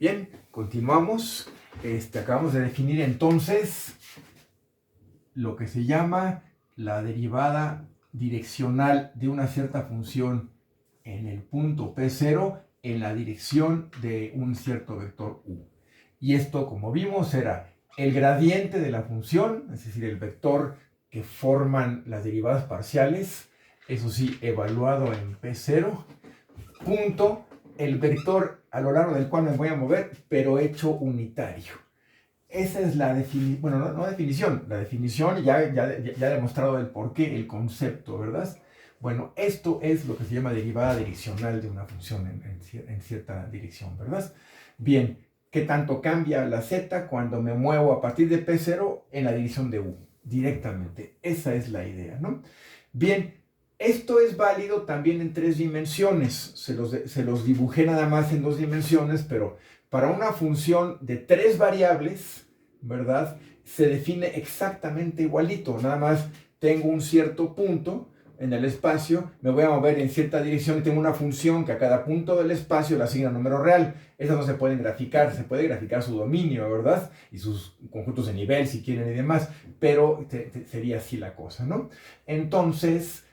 Bien, continuamos. Acabamos de definir entonces lo que se llama la derivada direccional de una cierta función en el punto P0 en la dirección de un cierto vector U. Y esto, como vimos, era el gradiente de la función, es decir, el vector que forman las derivadas parciales, eso sí, evaluado en P0, punto el vector a lo largo del cual me voy a mover, pero hecho unitario. Esa es la definición, bueno, no definición, la definición ya he demostrado el porqué, el concepto, ¿verdad? Bueno, esto es lo que se llama derivada direccional de una función en cierta dirección, ¿verdad? Bien, ¿qué tanto cambia la z cuando me muevo a partir de P0 en la dirección de U? Directamente, esa es la idea, ¿no? Bien, esto es válido también en 3 dimensiones. Se los dibujé nada más en 2 dimensiones, pero para una función de 3 variables, ¿verdad? Se define exactamente igualito. Nada más tengo un cierto punto en el espacio, me voy a mover en cierta dirección y tengo una función que a cada punto del espacio le asigna un número real. Esas no se pueden graficar, se puede graficar su dominio, ¿verdad? Y sus conjuntos de nivel, si quieren, y demás, pero sería así la cosa, ¿no? Entonces,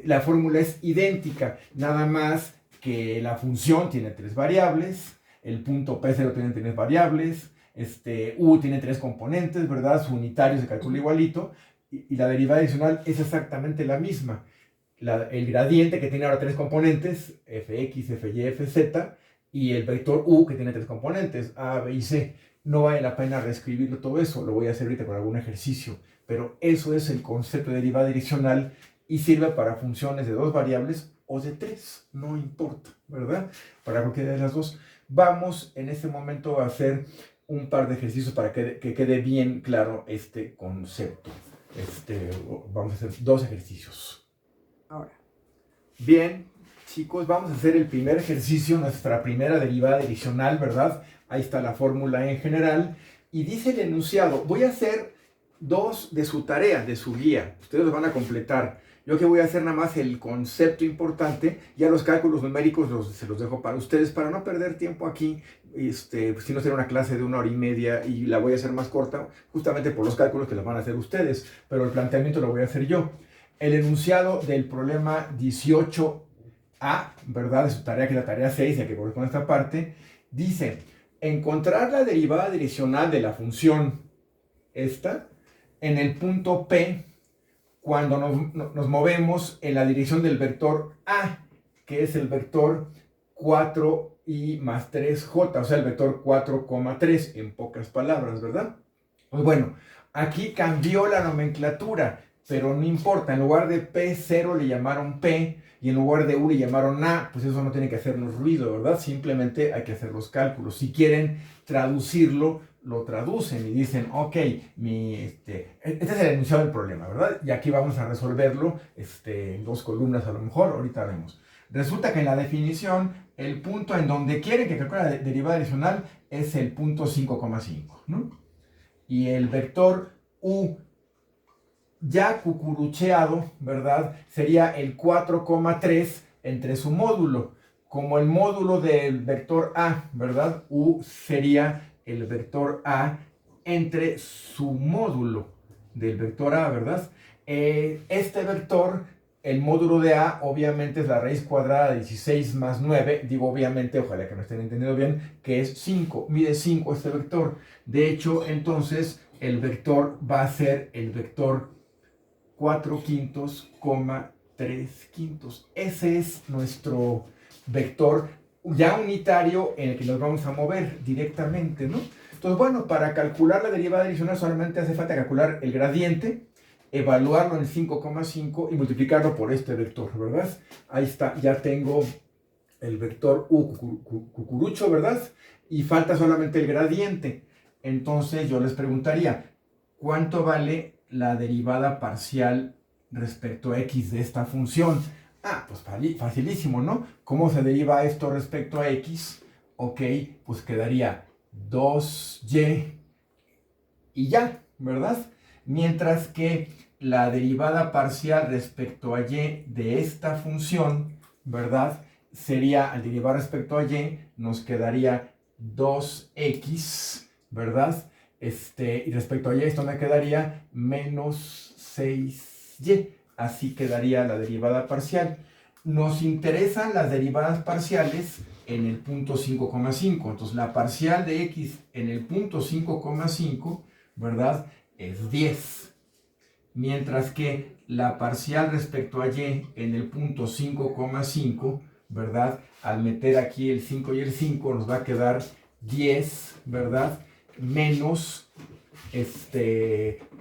la fórmula es idéntica, nada más que la función tiene 3 variables, el punto P0 tiene 3 variables, U tiene 3 componentes, ¿verdad? Su unitario se calcula igualito, y la derivada adicional es exactamente la misma. El gradiente que tiene ahora 3 componentes, fx, fy, fz, y el vector u que tiene 3 componentes, a, b y c. No vale la pena reescribirlo todo eso, lo voy a hacer ahorita con algún ejercicio, pero eso es el concepto de derivada direccional y sirve para funciones de 2 variables o de 3, no importa, ¿verdad? Para cualquiera de las dos. Vamos en este momento a hacer un par de ejercicios para que quede bien claro este concepto. Vamos a hacer 2 ejercicios. Ahora, bien, chicos, vamos a hacer el primer ejercicio, nuestra primera derivada direccional, ¿verdad? Ahí está la fórmula en general. Y dice el enunciado, voy a hacer 2 de su tarea, de su guía. Ustedes los van a completar. Yo que voy a hacer nada más el concepto importante, ya los cálculos numéricos se los dejo para ustedes, para no perder tiempo aquí, pues si no será una clase de 1 hora y media y la voy a hacer más corta, justamente por los cálculos que los van a hacer ustedes, pero el planteamiento lo voy a hacer yo. El enunciado del problema 18A, ¿verdad? De su tarea, que es la tarea 6, ya que corresponde a esta parte, dice, encontrar la derivada direccional de la función esta en el punto P cuando nos movemos en la dirección del vector A, que es el vector 4i más 3j, o sea, el vector 4,3 en pocas palabras, ¿verdad? Pues bueno, aquí cambió la nomenclatura, pero no importa, en lugar de P0 le llamaron P y en lugar de U le llamaron A, pues eso no tiene que hacernos ruido, ¿verdad? Simplemente hay que hacer los cálculos. Si quieren traducirlo, lo traducen y dicen, ok, este es el enunciado del problema, ¿verdad? Y aquí vamos a resolverlo en 2 columnas a lo mejor, ahorita vemos. Resulta que en la definición, el punto en donde quieren que calcule la derivada adicional es el punto 5,5, ¿no? Y el vector U ya cucurucheado, ¿verdad? Sería el 4,3 entre su módulo. Como el módulo del vector A, ¿verdad? U sería el vector A entre su módulo del vector A, ¿verdad? Este vector, el módulo de A, obviamente es la raíz cuadrada de 16 más 9. Digo obviamente, ojalá que me estén entendiendo bien, que es 5. Mide 5 este vector. De hecho, entonces, el vector va a ser el vector 4/5, 3/5. Ese es nuestro vector ya unitario en el que nos vamos a mover directamente, ¿no? Entonces, bueno, para calcular la derivada adicional solamente hace falta calcular el gradiente, evaluarlo en 5,5 y multiplicarlo por este vector, ¿verdad? Ahí está, ya tengo el vector U cucurucho, ¿verdad? Y falta solamente el gradiente. Entonces yo les preguntaría, ¿cuánto vale la derivada parcial respecto a x de esta función? Ah, pues facilísimo, ¿no? ¿Cómo se deriva esto respecto a x? Ok, pues quedaría 2y y ya, ¿verdad? Mientras que la derivada parcial respecto a y de esta función, ¿verdad? Sería, al derivar respecto a y, nos quedaría 2x, ¿verdad? Y respecto a y, esto me quedaría menos 6y. Así quedaría la derivada parcial. Nos interesan las derivadas parciales en el punto 5,5. Entonces, la parcial de x en el punto 5,5, ¿verdad? Es 10. Mientras que la parcial respecto a y en el punto 5,5, ¿verdad? Al meter aquí el 5 y el 5 nos va a quedar 10, ¿verdad? Menos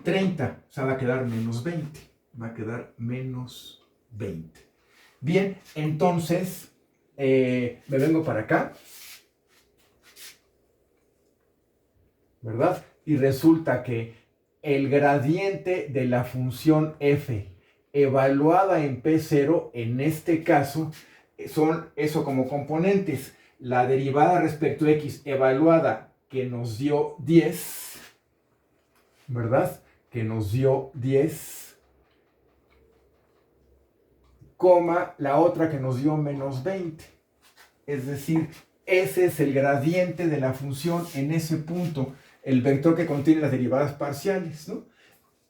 30, o sea, va a quedar menos 20. Va a quedar menos 20. Bien, entonces, me vengo para acá, ¿verdad? Y resulta que el gradiente de la función f evaluada en P0, en este caso, son eso como componentes. La derivada respecto a x evaluada que nos dio 10, ¿verdad? Que nos dio 10, coma la otra que nos dio menos 20. Es decir, ese es el gradiente de la función en ese punto, el vector que contiene las derivadas parciales, ¿no?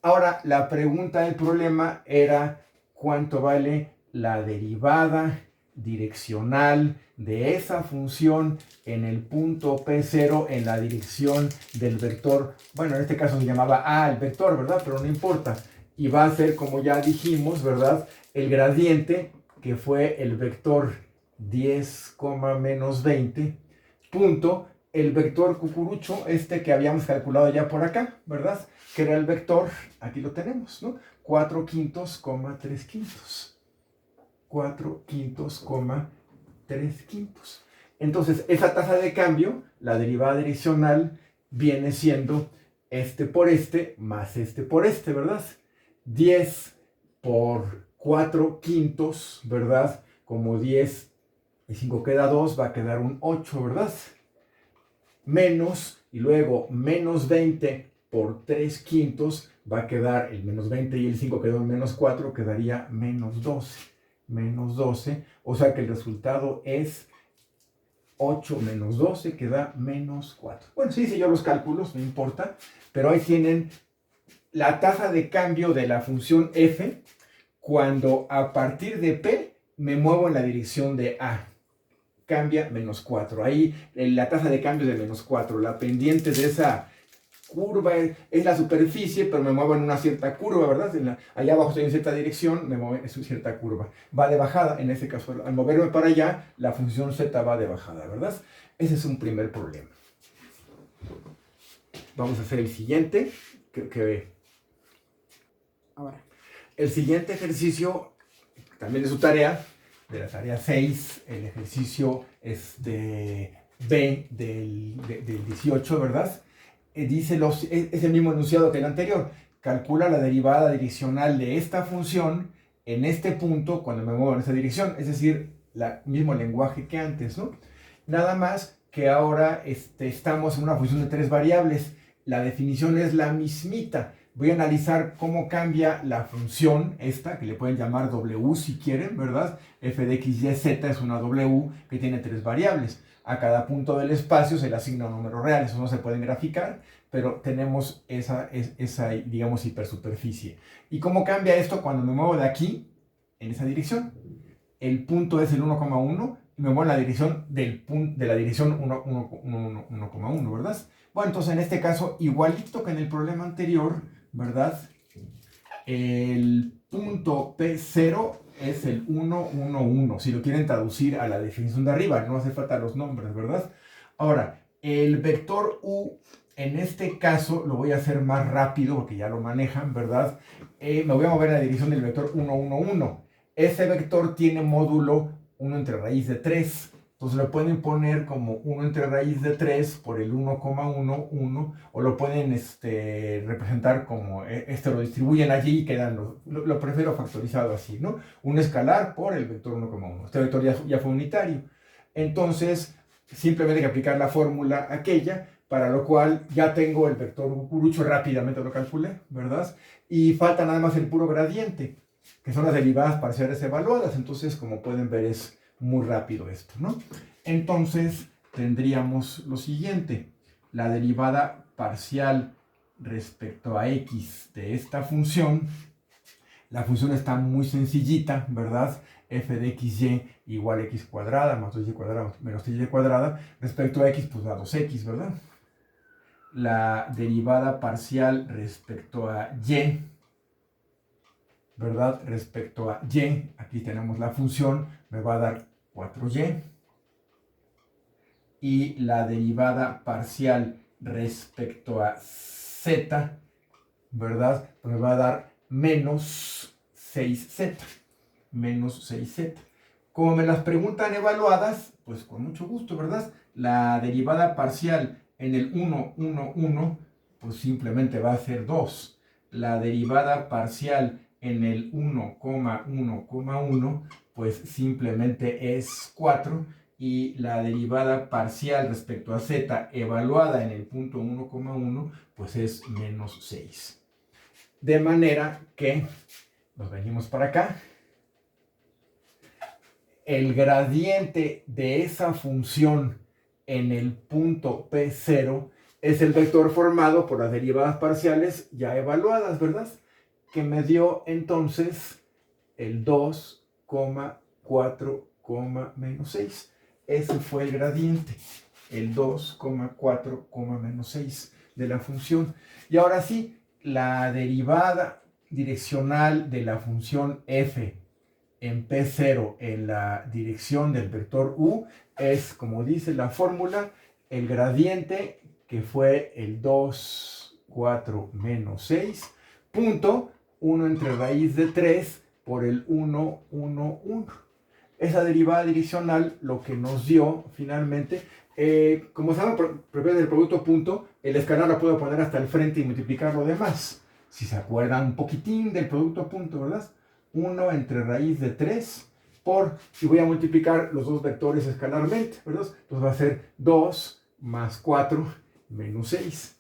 Ahora, la pregunta del problema era cuánto vale la derivada direccional de esa función en el punto P0 en la dirección del vector. Bueno, en este caso se llamaba A el vector, ¿verdad? Pero no importa. Y va a ser, como ya dijimos, ¿verdad? El gradiente, que fue el vector 10, menos 20, punto, el vector cucurucho, que habíamos calculado ya por acá, ¿verdad? Que era el vector, aquí lo tenemos, ¿no? 4 quintos, 3 quintos. 4 quintos, 3 quintos. Entonces, esa tasa de cambio, la derivada direccional, viene siendo por más por ¿verdad? 10 por 4 quintos, ¿verdad? Como 10 y 5 queda 2, va a quedar un 8, ¿verdad? Menos, y luego menos 20 por 3 quintos, va a quedar el menos 20 y el 5 quedó en menos 4, quedaría menos 12. Menos 12, o sea que el resultado es 8 menos 12, que da menos 4. Bueno, sí hice yo los cálculos, no importa, pero ahí tienen la tasa de cambio de la función f cuando a partir de P me muevo en la dirección de A. Cambia menos 4. Ahí la tasa de cambio de menos 4. La pendiente de esa curva es la superficie, pero me muevo en una cierta curva, ¿verdad? Allá abajo estoy en cierta dirección, me muevo en cierta curva. Va de bajada, en este caso, al moverme para allá, la función z va de bajada, ¿verdad? Ese es un primer problema. Vamos a hacer el siguiente, ahora. El siguiente ejercicio, también de su tarea, de la tarea 6, el ejercicio B del 18, ¿verdad? Dice es el mismo enunciado que el anterior. Calcula la derivada direccional de esta función en este punto cuando me muevo en esa dirección. Es decir, el mismo lenguaje que antes, ¿no? Nada más que ahora estamos en una función de 3 variables. La definición es la mismita. Voy a analizar cómo cambia la función que le pueden llamar W si quieren, ¿verdad? F de x, y, z es una W que tiene 3 variables. A cada punto del espacio se le asigna un número real, eso no se pueden graficar, pero tenemos esa digamos, hipersuperficie. ¿Y cómo cambia esto cuando me muevo de aquí, en esa dirección? El punto es el 1,1 y me muevo en la dirección de la dirección 1,1, ¿verdad? Bueno, entonces en este caso, igualito que en el problema anterior, ¿verdad? El punto P0 es el 1, 1, 1, si lo quieren traducir a la definición de arriba, no hace falta los nombres, ¿verdad? Ahora, el vector U, en este caso, lo voy a hacer más rápido porque ya lo manejan, ¿verdad? Me voy a mover en la dirección del vector 1, 1, 1. Ese vector tiene módulo 1 entre raíz de 3. Entonces lo pueden poner como 1 entre raíz de 3 por el 1,1, 1, o lo pueden representar como, lo distribuyen allí y quedan, lo prefiero factorizado así, ¿no? Un escalar por el vector 1,1. Este vector ya fue unitario. Entonces, simplemente hay que aplicar la fórmula aquella, para lo cual ya tengo el vector cucurucho, rápidamente lo calculé, ¿verdad? Y falta nada más el puro gradiente, que son las derivadas parciales evaluadas. Entonces, como pueden ver, es muy rápido esto, ¿no? Entonces, tendríamos lo siguiente. La derivada parcial respecto a x de esta función, la función está muy sencillita, ¿verdad? F de xy igual a x cuadrada más 2y cuadrada menos 3y cuadrada. Respecto a x, pues da 2x, ¿verdad? La derivada parcial respecto a y, ¿verdad? Respecto a y, aquí tenemos la función, me va a dar 4y. Y la derivada parcial respecto a z, ¿verdad? Pues me va a dar menos 6z. Menos 6z. Como me las preguntan evaluadas, pues con mucho gusto, ¿verdad? La derivada parcial en el 1, 1, 1, pues simplemente va a ser 2. La derivada parcial en el 1, 1, 1, pues simplemente es 4. Y la derivada parcial respecto a z evaluada en el punto 1, 1, pues es menos 6. De manera que nos venimos para acá. El gradiente de esa función en el punto P0 es el vector formado por las derivadas parciales ya evaluadas, ¿verdad? Que me dio entonces el 2, 4, menos 6. Ese fue el gradiente, el 2, 4, menos 6 de la función. Y ahora sí, la derivada direccional de la función f en P0 en la dirección del vector u es, como dice la fórmula, el gradiente que fue el 2, 4, menos 6, punto 1 entre raíz de 3 por el 1, 1, 1. Esa derivada direccional lo que nos dio finalmente, como saben, propiedad del producto punto, el escalar la puedo poner hasta el frente y multiplicar lo demás. Si se acuerdan un poquitín del producto punto, ¿verdad? 1 entre raíz de 3 por, si voy a multiplicar los dos vectores escalarmente, ¿verdad? Entonces va a ser 2 más 4 menos 6.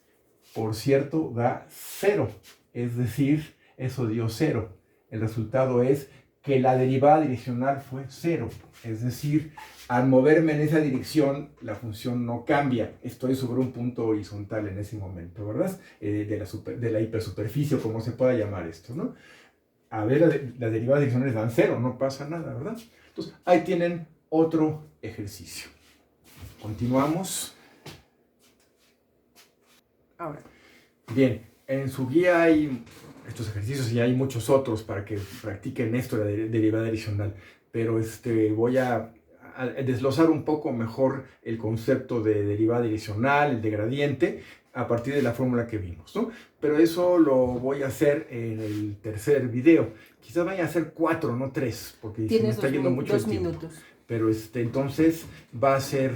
Por cierto, da 0. Es decir, eso dio 0. El resultado es que la derivada direccional fue 0. Es decir, al moverme en esa dirección, la función no cambia. Estoy sobre un punto horizontal en ese momento, ¿verdad? De la hipersuperficie, como se pueda llamar esto, ¿no? A ver, las derivadas direccionales dan 0, no pasa nada, ¿verdad? Entonces, ahí tienen otro ejercicio. Continuamos. Ahora, bien, en su guía hay estos ejercicios y hay muchos otros para que practiquen esto, la derivada adicional. Pero voy a desglosar un poco mejor el concepto de derivada adicional, el de gradiente, a partir de la fórmula que vimos, ¿no? Pero eso lo voy a hacer en el tercer video. Quizás vaya a hacer 4, no 3, porque se me está yendo mucho el tiempo. 2 minutos. Pero entonces va a ser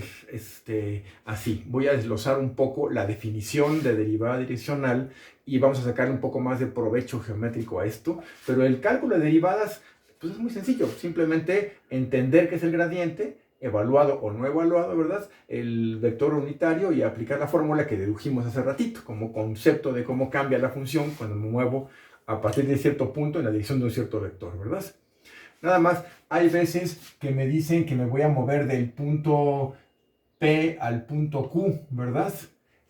así. Voy a desglosar un poco la definición de derivada direccional y vamos a sacar un poco más de provecho geométrico a esto. Pero el cálculo de derivadas pues es muy sencillo. Simplemente entender qué es el gradiente, evaluado o no evaluado, ¿verdad? El vector unitario y aplicar la fórmula que dedujimos hace ratito como concepto de cómo cambia la función cuando me muevo a partir de cierto punto en la dirección de un cierto vector, ¿verdad? Nada más, hay veces que me dicen que me voy a mover del punto P al punto Q, ¿verdad?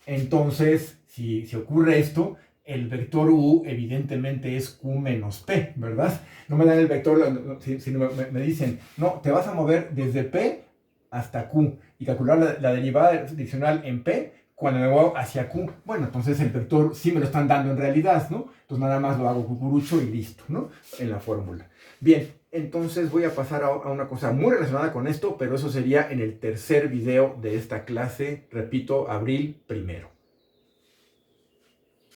Entonces, si ocurre esto, el vector U evidentemente es Q menos P, ¿verdad? No me dan el vector, sino me dicen, no, te vas a mover desde P hasta Q y calcular la derivada direccional en P cuando me voy hacia Q. Bueno, entonces el vector sí me lo están dando en realidad, ¿no? Entonces nada más lo hago cucurucho y listo, ¿no? En la fórmula. Bien, entonces voy a pasar a una cosa muy relacionada con esto, pero eso sería en el tercer video de esta clase, repito, abril 1.